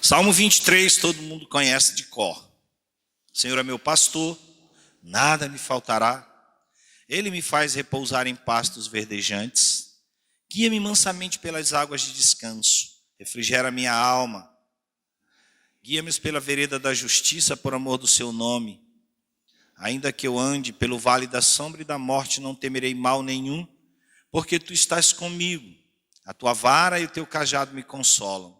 Salmo 23, todo mundo conhece de cor. O Senhor é meu pastor, nada me faltará. Ele me faz repousar em pastos verdejantes. Guia-me mansamente pelas águas de descanso. Refrigera minha alma. Guia-me pela vereda da justiça por amor do seu nome. Ainda que eu ande pelo vale da sombra e da morte, não temerei mal nenhum, porque tu estás comigo. A tua vara e o teu cajado me consolam.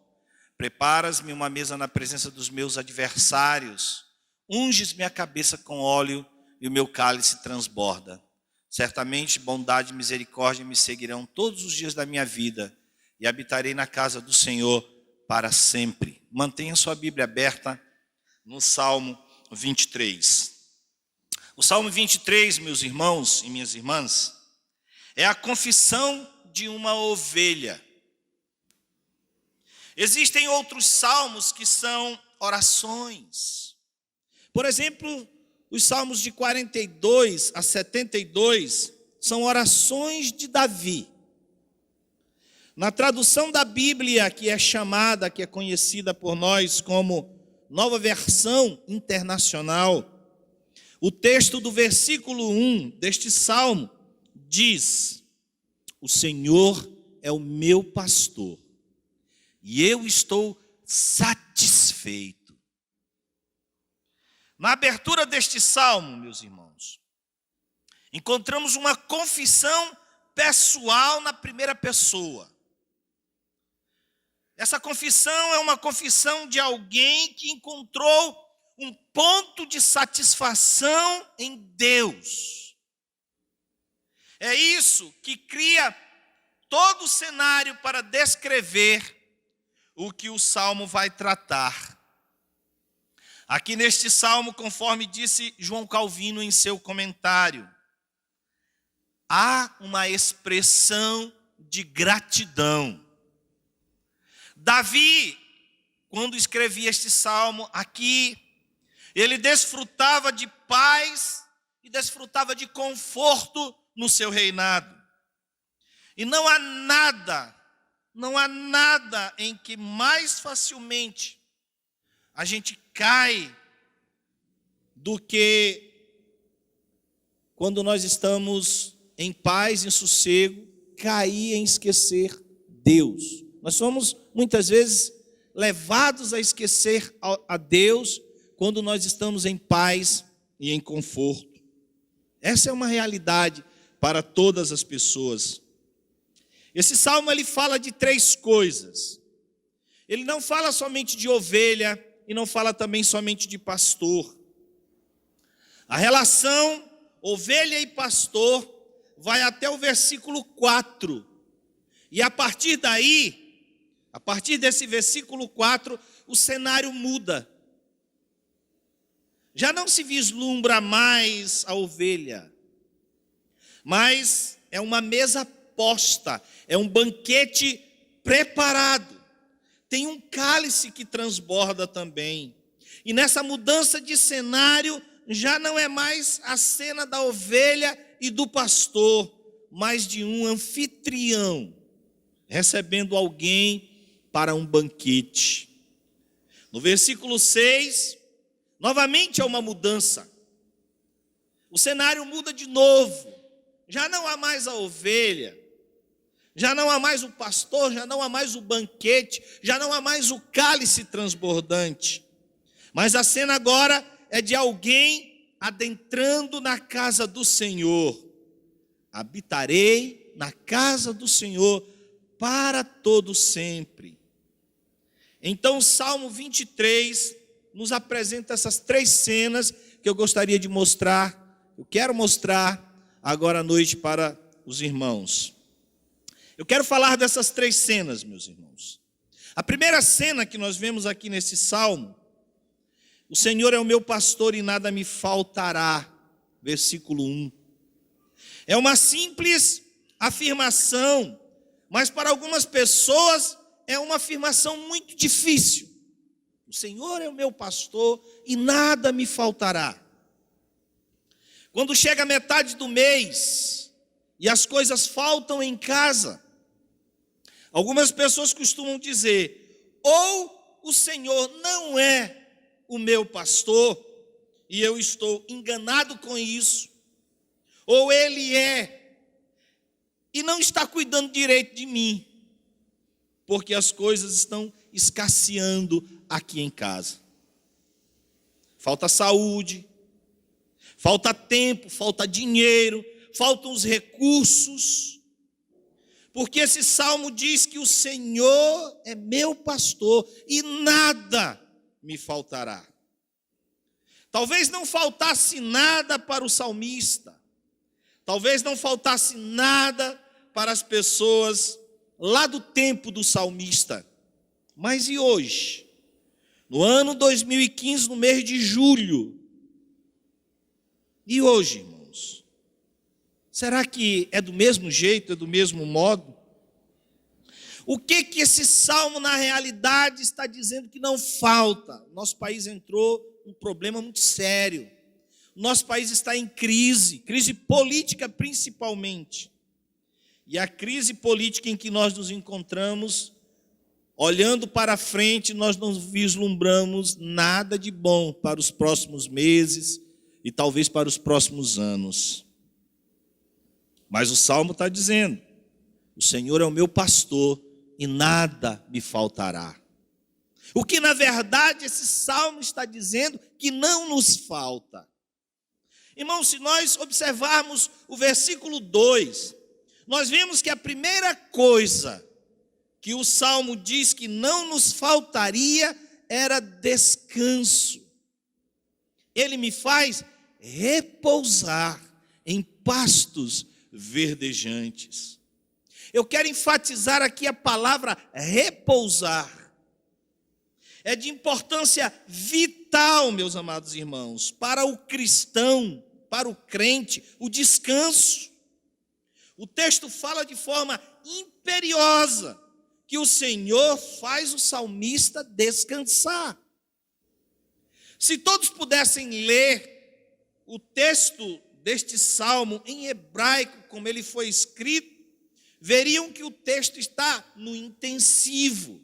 Preparas-me uma mesa na presença dos meus adversários. Unges-me a cabeça com óleo e o meu cálice transborda. Certamente bondade e misericórdia me seguirão todos os dias da minha vida e habitarei na casa do Senhor para sempre. Mantenha sua Bíblia aberta no Salmo 23. O Salmo 23, meus irmãos e minhas irmãs, é a confissão de uma ovelha. Existem outros salmos que são orações. Por exemplo, os salmos de 42 a 72 são orações de Davi. Na tradução da Bíblia, que é conhecida por nós como Nova Versão Internacional, o texto do versículo 1 deste salmo diz: o Senhor é o meu pastor e eu estou satisfeito. Na abertura deste salmo, meus irmãos, encontramos uma confissão pessoal na primeira pessoa. Essa confissão é uma confissão de alguém que encontrou um ponto de satisfação em Deus. É isso que cria todo o cenário para descrever o que o salmo vai tratar. Aqui neste salmo, conforme disse João Calvino em seu comentário, há uma expressão de gratidão. Davi, quando escrevia este salmo aqui, ele desfrutava de paz e desfrutava de conforto no seu reinado. E não há nada em que mais facilmente a gente cai do que quando nós estamos em paz, em sossego, cair em esquecer Deus. Nós somos muitas vezes levados a esquecer a Deus quando nós estamos em paz e em conforto. Essa é uma realidade para todas as pessoas. Esse salmo ele fala de três coisas. Ele não fala somente de ovelha e não fala também somente de pastor. A relação ovelha e pastor vai até o versículo 4. E a partir daí, a partir desse versículo 4, o cenário muda. Já não se vislumbra mais a ovelha, mas é uma mesa posta, é um banquete preparado. Tem um cálice que transborda também. E nessa mudança de cenário, já não é mais a cena da ovelha e do pastor, mas de um anfitrião, recebendo alguém para um banquete. No versículo 6, novamente há uma mudança. O cenário muda de novo. Já não há mais a ovelha, já não há mais o pastor, já não há mais o banquete, já não há mais o cálice transbordante. Mas a cena agora é de alguém adentrando na casa do Senhor. Habitarei na casa do Senhor para todo sempre. Então o Salmo 23 nos apresenta essas três cenas que eu gostaria de mostrar, eu quero mostrar agora à noite para os irmãos. Eu quero falar dessas três cenas, meus irmãos. A primeira cena que nós vemos aqui nesse salmo, o Senhor é o meu pastor e nada me faltará, versículo 1. É uma simples afirmação, mas para algumas pessoas é uma afirmação muito difícil. O Senhor é o meu pastor e nada me faltará. Quando chega a metade do mês e as coisas faltam em casa, algumas pessoas costumam dizer, ou o Senhor não é o meu pastor e eu estou enganado com isso, ou Ele é e não está cuidando direito de mim, porque as coisas estão escasseando aqui em casa. Falta saúde, falta tempo, falta dinheiro, faltam os recursos, porque esse salmo diz que o Senhor é meu pastor e nada me faltará. Talvez não faltasse nada para o salmista, talvez não faltasse nada para as pessoas lá do tempo do salmista, mas e hoje? No ano 2015, no mês de julho, e hoje, irmãos? Será que é do mesmo jeito, é do mesmo modo? O que esse salmo na realidade está dizendo que não falta? Nosso país entrou num problema muito sério. Nosso país está em crise política principalmente. E a crise política em que nós nos encontramos, olhando para frente, nós não vislumbramos nada de bom para os próximos meses e talvez para os próximos anos. Mas o salmo está dizendo: o Senhor é o meu pastor e nada me faltará. O que na verdade esse salmo está dizendo que não nos falta. Irmãos, se nós observarmos o versículo 2, nós vemos que a primeira coisa que o salmo diz que não nos faltaria era descanso. Ele me faz repousar em pastos verdejantes. Eu quero enfatizar aqui a palavra repousar. É de importância vital, meus amados irmãos, para o cristão, para o crente, o descanso. O texto fala de forma imperiosa que o Senhor faz o salmista descansar. Se todos pudessem ler o texto deste salmo em hebraico, como ele foi escrito, veriam que o texto está no intensivo.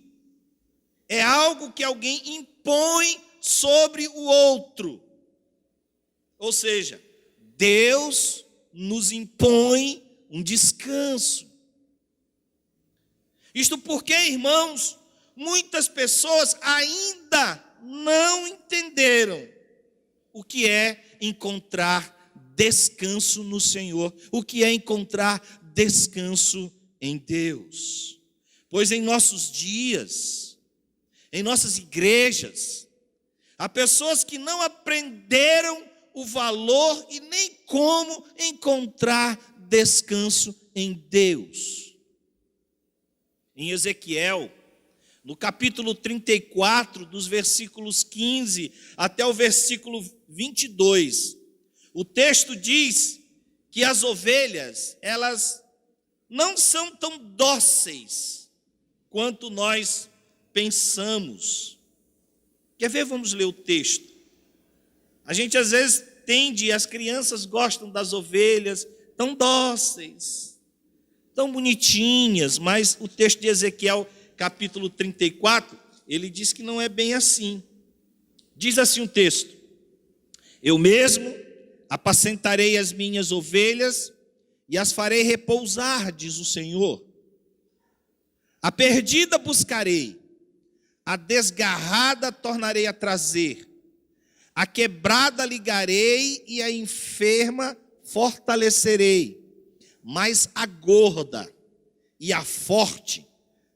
É algo que alguém impõe sobre o outro. Ou seja, Deus nos impõe um descanso. Isto porque, irmãos, muitas pessoas ainda não entenderam o que é encontrar descanso no Senhor, o que é encontrar descanso em Deus. Pois em nossos dias, em nossas igrejas, há pessoas que não aprenderam o valor e nem como encontrar descanso em Deus. Em Ezequiel, no capítulo 34, dos versículos 15 até o versículo 22, o texto diz que as ovelhas, elas não são tão dóceis quanto nós pensamos. Quer ver? Vamos ler o texto. A gente às vezes tende, as crianças gostam das ovelhas tão dóceis, tão bonitinhas, mas o texto de Ezequiel, capítulo 34, ele diz que não é bem assim. Diz assim o texto: eu mesmo apacentarei as minhas ovelhas e as farei repousar, diz o Senhor. A perdida buscarei, a desgarrada tornarei a trazer, a quebrada ligarei e a enferma fortalecerei, mas a gorda e a forte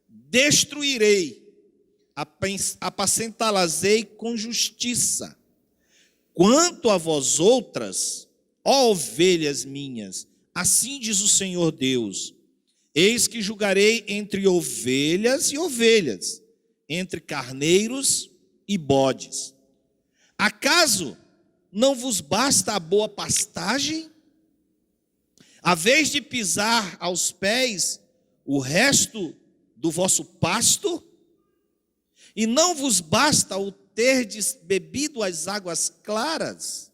destruirei, apacentá-las-ei com justiça. Quanto a vós outras, ó ovelhas minhas, assim diz o Senhor Deus: eis que julgarei entre ovelhas e ovelhas, entre carneiros e bodes. Acaso não vos basta a boa pastagem? A vez de pisar aos pés o resto do vosso pasto? E não vos basta o terdes bebido as águas claras,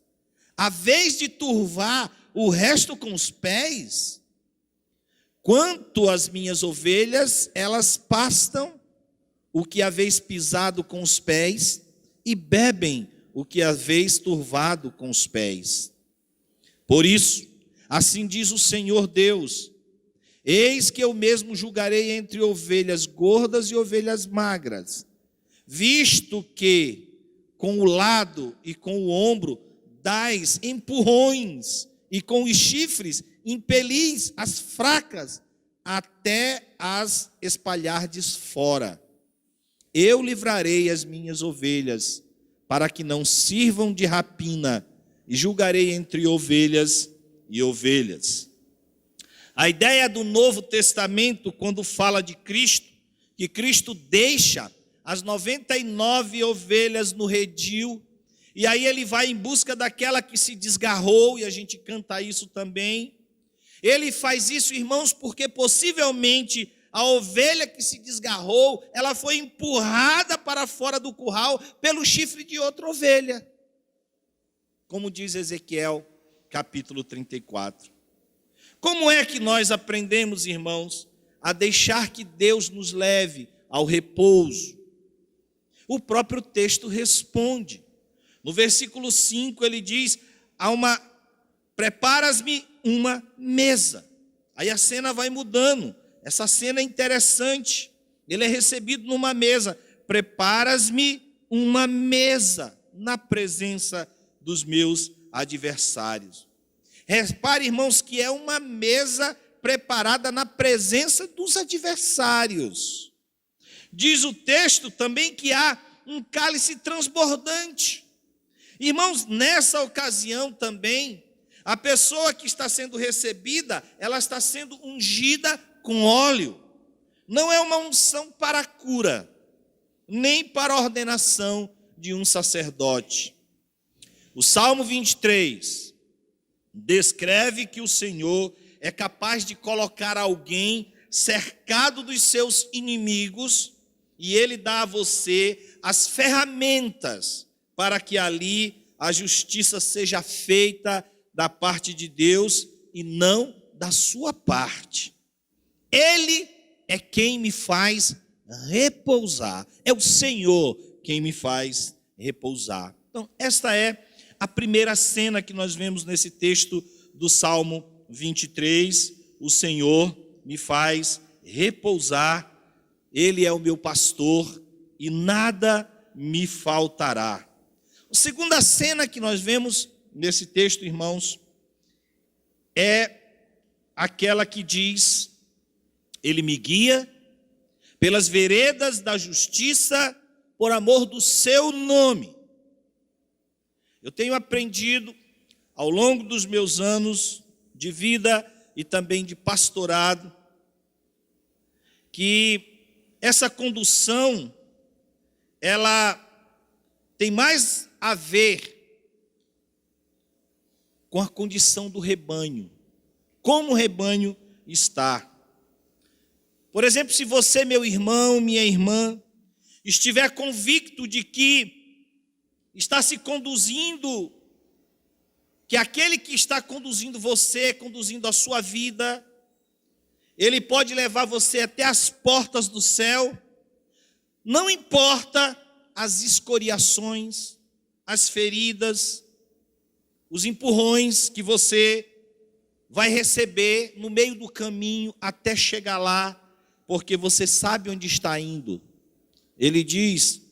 a vez de turvar o resto com os pés? Quanto às minhas ovelhas, elas pastam o que haveis pisado com os pés, e bebem o que haveis turvado com os pés. Por isso, assim diz o Senhor Deus: eis que eu mesmo julgarei entre ovelhas gordas e ovelhas magras, visto que com o lado e com o ombro dais empurrões, e com os chifres impelis as fracas, até as espalhardes fora. Eu livrarei as minhas ovelhas, para que não sirvam de rapina, e julgarei entre ovelhas e ovelhas. A ideia do Novo Testamento, quando fala de Cristo, que Cristo deixa as 99 ovelhas no redil, e aí ele vai em busca daquela que se desgarrou, e a gente canta isso também. Ele faz isso, irmãos, porque possivelmente a ovelha que se desgarrou, ela foi empurrada para fora do curral pelo chifre de outra ovelha. Como diz Ezequiel, capítulo 34. Como é que nós aprendemos, irmãos, a deixar que Deus nos leve ao repouso? O próprio texto responde. No versículo 5 ele diz: preparas-me uma mesa. Aí a cena vai mudando. Essa cena é interessante. Ele é recebido numa mesa. Preparas-me uma mesa na presença dos meus adversários. Repare, irmãos, que é uma mesa preparada na presença dos adversários. Diz o texto também que há um cálice transbordante. Irmãos, nessa ocasião também, a pessoa que está sendo recebida, ela está sendo ungida com óleo. Não é uma unção para a cura, nem para a ordenação de um sacerdote. O Salmo 23 descreve que o Senhor é capaz de colocar alguém cercado dos seus inimigos, e Ele dá a você as ferramentas para que ali a justiça seja feita da parte de Deus e não da sua parte. Ele é quem me faz repousar. É o Senhor quem me faz repousar. Então, esta é a primeira cena que nós vemos nesse texto do Salmo 23. O Senhor me faz repousar. Ele é o meu pastor e nada me faltará. A segunda cena que nós vemos nesse texto, irmãos, é aquela que diz: Ele me guia pelas veredas da justiça por amor do seu nome. Eu tenho aprendido ao longo dos meus anos de vida e também de pastorado que essa condução, ela tem mais a ver com a condição do rebanho, como o rebanho está. Por exemplo, se você, meu irmão, minha irmã, estiver convicto de que está se conduzindo, que aquele que está conduzindo você, conduzindo a sua vida, ele pode levar você até as portas do céu, não importa as escoriações, as feridas, os empurrões que você vai receber no meio do caminho até chegar lá, porque você sabe onde está indo. Ele diz: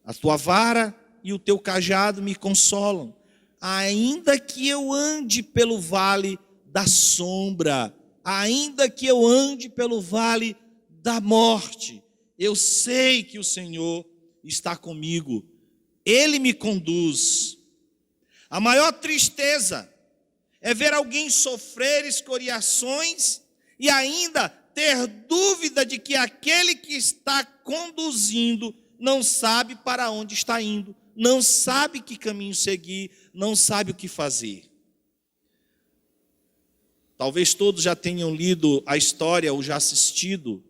a tua vara e o teu cajado me consolam. Ainda que eu ande pelo vale da sombra, ainda que eu ande pelo vale da morte, eu sei que o Senhor está comigo. Ele me conduz. A maior tristeza é ver alguém sofrer escoriações e ainda ter dúvida de que aquele que está conduzindo não sabe para onde está indo, não sabe que caminho seguir, não sabe o que fazer. Talvez todos já tenham lido a história ou já assistido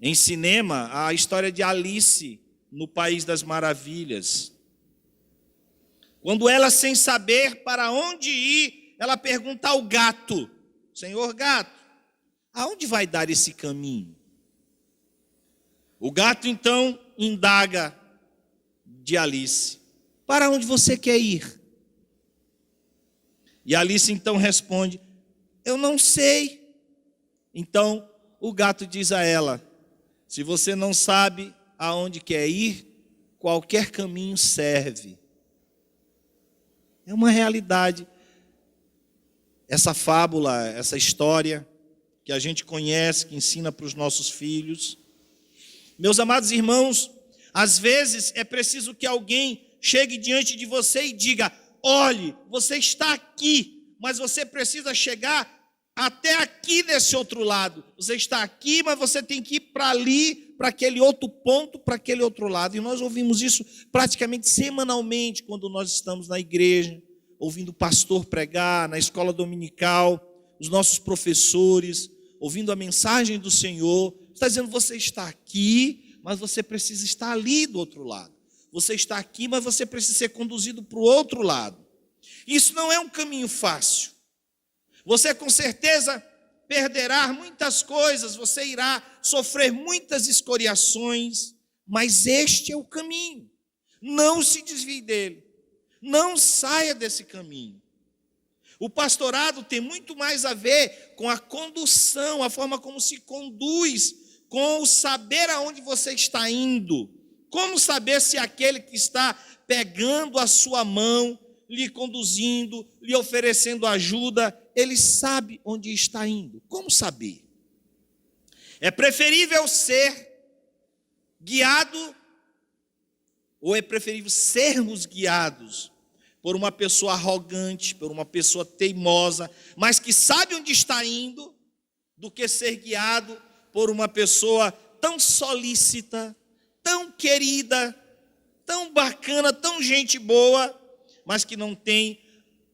em cinema a história de Alice no País das Maravilhas. Quando ela, sem saber para onde ir, ela pergunta ao gato: Senhor gato, aonde vai dar esse caminho? O gato então indaga de Alice: para onde você quer ir? E Alice então responde: eu não sei. Então o gato diz a ela: se você não sabe aonde quer ir, qualquer caminho serve. É uma realidade. Essa fábula, essa história que a gente conhece, que ensina para os nossos filhos. Meus amados irmãos, às vezes é preciso que alguém chegue diante de você e diga: olhe, você está aqui, mas você precisa chegar até aqui nesse outro lado. Você está aqui, mas você tem que ir para ali, para aquele outro ponto, para aquele outro lado. E nós ouvimos isso praticamente semanalmente quando nós estamos na igreja, ouvindo o pastor pregar, na escola dominical, os nossos professores, ouvindo a mensagem do Senhor. Está dizendo: você está aqui, mas você precisa estar ali do outro lado. Você está aqui, mas você precisa ser conduzido para o outro lado. Isso não é um caminho fácil. Você com certeza perderá muitas coisas, você irá sofrer muitas escoriações, mas este é o caminho. Não se desvie dele. Não saia desse caminho. O pastorado tem muito mais a ver com a condução, a forma como se conduz, com o saber aonde você está indo. Como saber se aquele que está pegando a sua mão, lhe conduzindo, lhe oferecendo ajuda, ele sabe onde está indo? Como saber? É preferível ser guiado, ou é preferível sermos guiados por uma pessoa arrogante, por uma pessoa teimosa, mas que sabe onde está indo, do que ser guiado por uma pessoa tão solícita, tão querida, tão bacana, tão gente boa, mas que não tem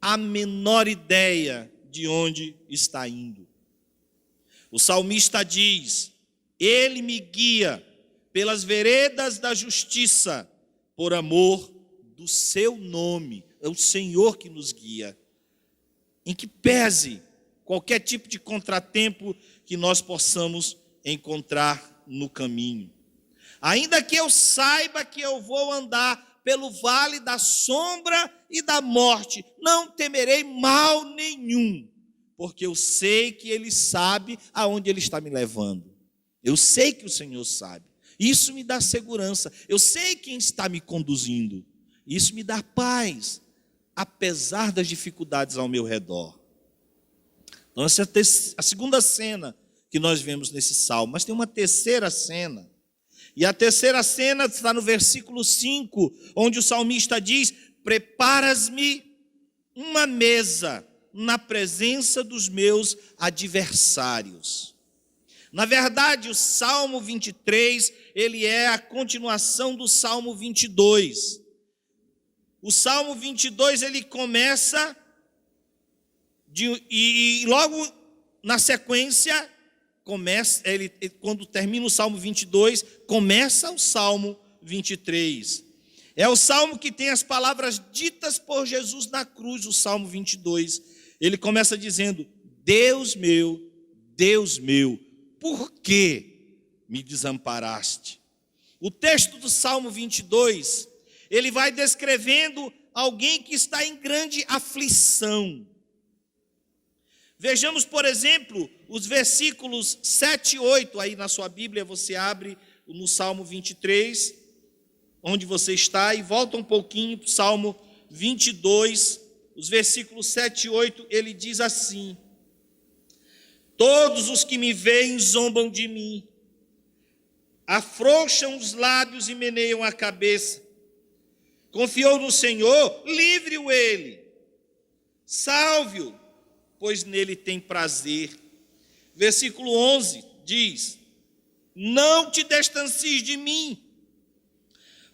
a menor ideia de onde está indo. O salmista diz: ele me guia pelas veredas da justiça, por amor do seu nome. É o Senhor que nos guia. Em que pese qualquer tipo de contratempo que nós possamos encontrar no caminho. Ainda que eu saiba que eu vou andar pelo vale da sombra e da morte, não temerei mal nenhum, porque eu sei que Ele sabe aonde Ele está me levando. Eu sei que o Senhor sabe. Isso me dá segurança. Eu sei quem está me conduzindo. Isso me dá paz, apesar das dificuldades ao meu redor. Então, essa é a segunda cena que nós vemos nesse salmo. Mas tem uma terceira cena. E a terceira cena está no versículo 5, onde o salmista diz: preparas-me uma mesa na presença dos meus adversários. Na verdade, o Salmo 23, ele é a continuação do Salmo 22. O Salmo 22, ele começa, e logo na sequência, quando termina o Salmo 22, começa o Salmo 23. É o Salmo que tem as palavras ditas por Jesus na cruz, o Salmo 22. Ele começa dizendo: Deus meu, por que me desamparaste? O texto do Salmo 22, ele vai descrevendo alguém que está em grande aflição. Vejamos, por exemplo, os versículos 7 e 8, aí na sua Bíblia você abre no Salmo 23, onde você está, e volta um pouquinho para o Salmo 22, os versículos 7 e 8, ele diz assim: todos os que me veem zombam de mim, afrouxam os lábios e meneiam a cabeça. Confiou no Senhor, livre-o ele, salve-o, pois nele tem prazer. Versículo 11 diz: não te distancies de mim,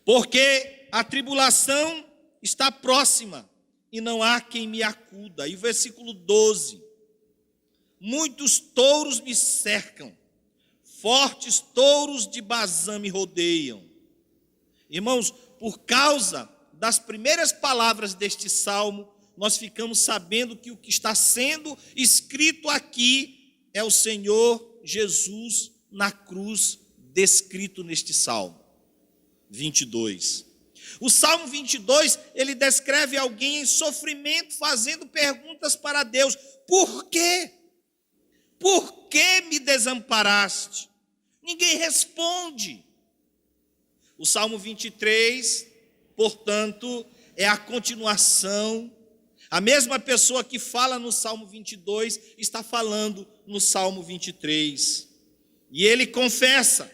porque a tribulação está próxima e não há quem me acuda. E o versículo 12: muitos touros me cercam, fortes touros de Bazã me rodeiam. Irmãos, por causa das primeiras palavras deste salmo, nós ficamos sabendo que o que está sendo escrito aqui é o Senhor Jesus na cruz descrito neste Salmo 22. O Salmo 22, ele descreve alguém em sofrimento, fazendo perguntas para Deus. Por quê? Por que me desamparaste? Ninguém responde. O Salmo 23, portanto, é a continuação. A mesma pessoa que fala no Salmo 22 está falando no Salmo 23. E ele confessa,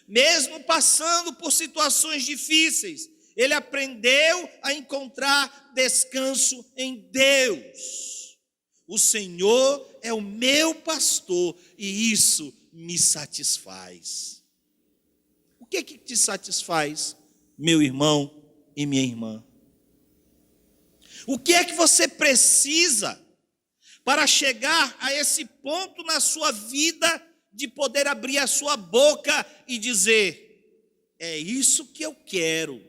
mesmo passando por situações difíceis, ele aprendeu a encontrar descanso em Deus. O Senhor é o meu pastor e isso me satisfaz. O que te satisfaz, meu irmão e minha irmã? O que é que você precisa para chegar a esse ponto na sua vida de poder abrir a sua boca e dizer: é isso que eu quero,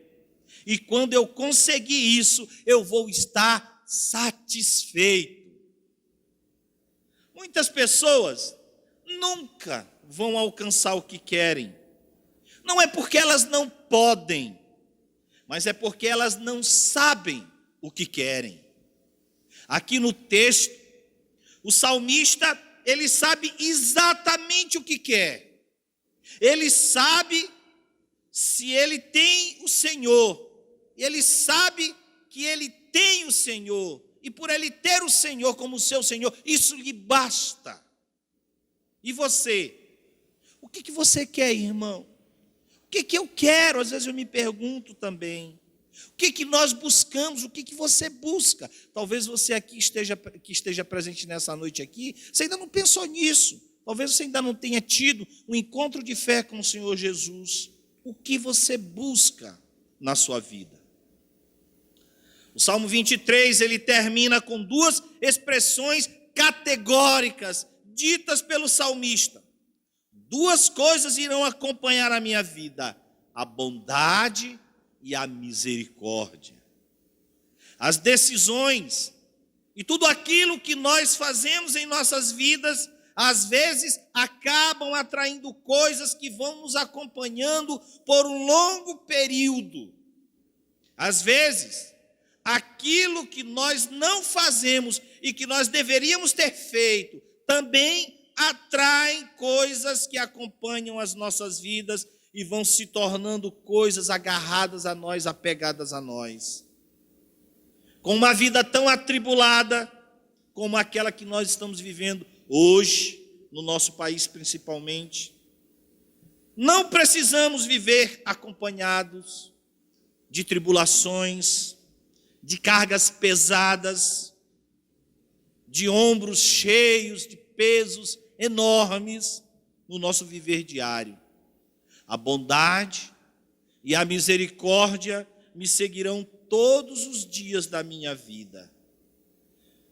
e quando eu conseguir isso, eu vou estar satisfeito. Muitas pessoas nunca vão alcançar o que querem. Não é porque elas não podem, mas é porque elas não sabem o que querem. Aqui no texto, o salmista, ele sabe exatamente o que quer. Ele sabe se ele tem o Senhor. Ele sabe que ele tem o Senhor. E por ele ter o Senhor como seu Senhor, isso lhe basta. E você? O que você quer, irmão? O que eu quero? Às vezes eu me pergunto também. O que nós buscamos? O que você busca? Talvez você aqui esteja presente nessa noite aqui, você ainda não pensou nisso. Talvez você ainda não tenha tido um encontro de fé com o Senhor Jesus. O que você busca na sua vida? O Salmo 23, ele termina com duas expressões categóricas, ditas pelo salmista. Duas coisas irão acompanhar a minha vida: a bondade e a misericórdia. As decisões e tudo aquilo que nós fazemos em nossas vidas, às vezes acabam atraindo coisas que vão nos acompanhando por um longo período. Às vezes, aquilo que nós não fazemos e que nós deveríamos ter feito, também atrai coisas que acompanham as nossas vidas e vão se tornando coisas agarradas a nós, apegadas a nós. Com uma vida tão atribulada como aquela que nós estamos vivendo hoje, no nosso país principalmente, não precisamos viver acompanhados de tribulações, de cargas pesadas, de ombros cheios, de pesos enormes no nosso viver diário. A bondade e a misericórdia me seguirão todos os dias da minha vida.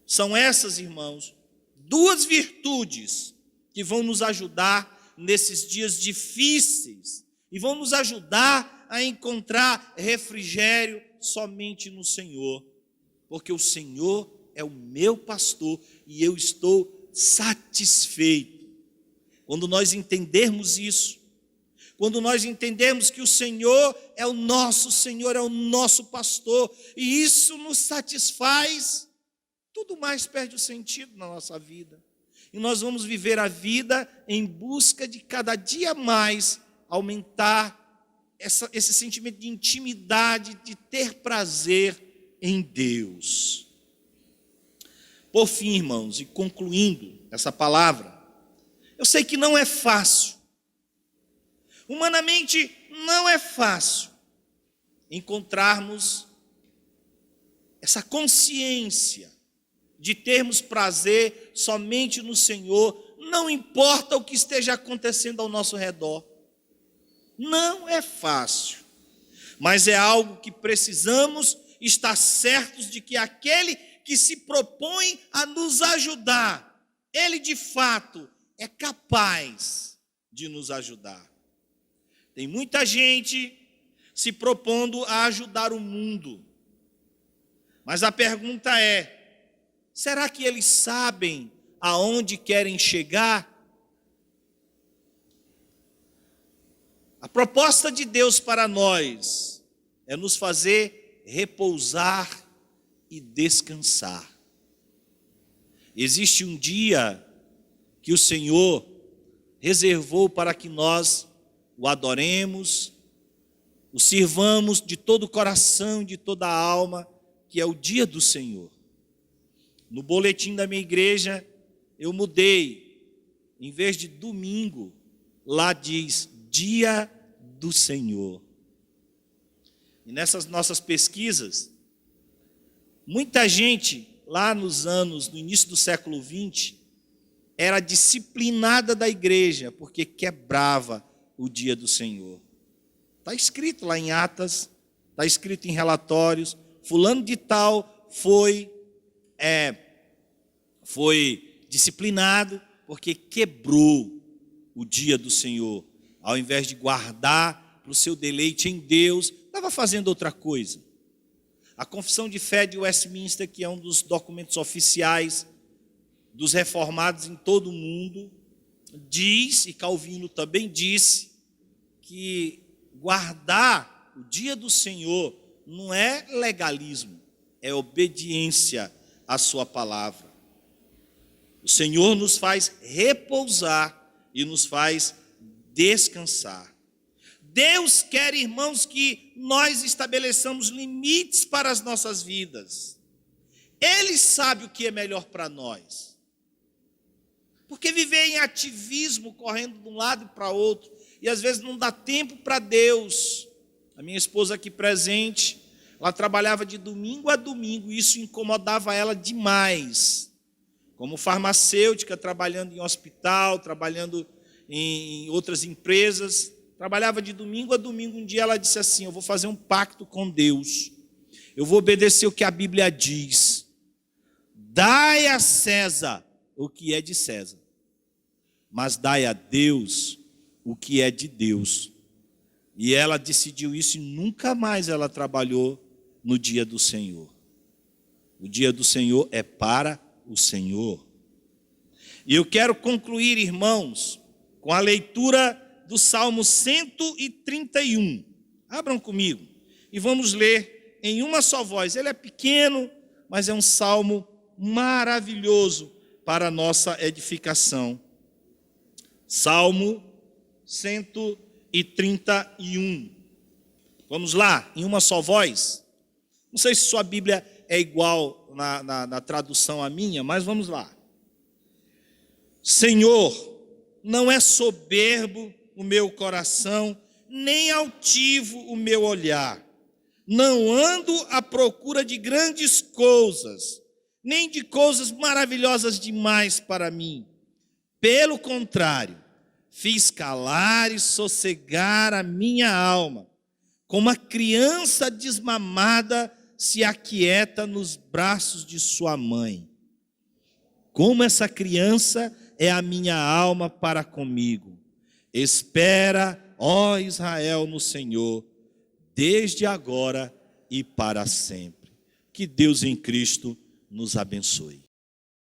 São essas, irmãos, duas virtudes que vão nos ajudar nesses dias difíceis e vão nos ajudar a encontrar refrigério somente no Senhor, porque o Senhor é o meu pastor e eu estou satisfeito. Quando nós entendermos isso, quando nós entendermos que o Senhor é o nosso pastor, e isso nos satisfaz, tudo mais perde o sentido na nossa vida. E nós vamos viver a vida em busca de cada dia mais aumentar esse sentimento de intimidade, de ter prazer em Deus. Por fim, irmãos, e concluindo essa palavra, eu sei que não é fácil. Humanamente, não é fácil encontrarmos essa consciência de termos prazer somente no Senhor, não importa o que esteja acontecendo ao nosso redor. Não é fácil, mas é algo que precisamos estar certos de que aquele que se propõe a nos ajudar, ele de fato é capaz de nos ajudar. Tem muita gente se propondo a ajudar o mundo, mas a pergunta é: será que eles sabem aonde querem chegar? A proposta de Deus para nós é nos fazer repousar e descansar. Existe um dia que o Senhor reservou para que nós o adoremos, o sirvamos de todo o coração, de toda a alma, que é o dia do Senhor. No boletim da minha igreja, eu mudei, em vez de domingo, lá diz dia do Senhor. E nessas nossas pesquisas, muita gente, lá no início do século XX, era disciplinada da igreja, porque quebrava o dia do Senhor. Está escrito lá em atas, está escrito em relatórios, fulano de tal foi disciplinado porque quebrou o dia do Senhor. Ao invés de guardar para o seu deleite em Deus, estava fazendo outra coisa. A Confissão de Fé de Westminster, que é um dos documentos oficiais dos reformados em todo o mundo, diz, e Calvino também disse, que guardar o dia do Senhor não é legalismo, é obediência à sua palavra. O Senhor nos faz repousar e nos faz descansar. Deus quer, irmãos, que nós estabeleçamos limites para as nossas vidas. Ele sabe o que é melhor para nós. Porque viver em ativismo, correndo de um lado para outro, e às vezes não dá tempo para Deus. A minha esposa aqui presente, ela trabalhava de domingo a domingo, e isso incomodava ela demais. Como farmacêutica, trabalhando em hospital, trabalhando em outras empresas, trabalhava de domingo a domingo. Um dia ela disse assim: eu vou fazer um pacto com Deus, eu vou obedecer o que a Bíblia diz. Dai a César o que é de César, mas dai a Deus o que é de Deus. E ela decidiu isso e nunca mais ela trabalhou no dia do Senhor. O dia do Senhor é para o Senhor. E eu quero concluir, irmãos, com a leitura do Salmo 131. Abram comigo e vamos ler em uma só voz. Ele é pequeno, mas é um salmo maravilhoso para a nossa edificação. Salmo 131. Vamos lá, em uma só voz. Não sei se sua Bíblia é igual na tradução à minha, mas vamos lá. Senhor, não é soberbo o meu coração, nem altivo o meu olhar. Não ando à procura de grandes coisas, nem de coisas maravilhosas demais para mim. Pelo contrário, fiz calar e sossegar a minha alma, como a criança desmamada se aquieta nos braços de sua mãe. Como essa criança é a minha alma para comigo. Espera, ó Israel, no Senhor, desde agora e para sempre. Que Deus em Cristo nos abençoe.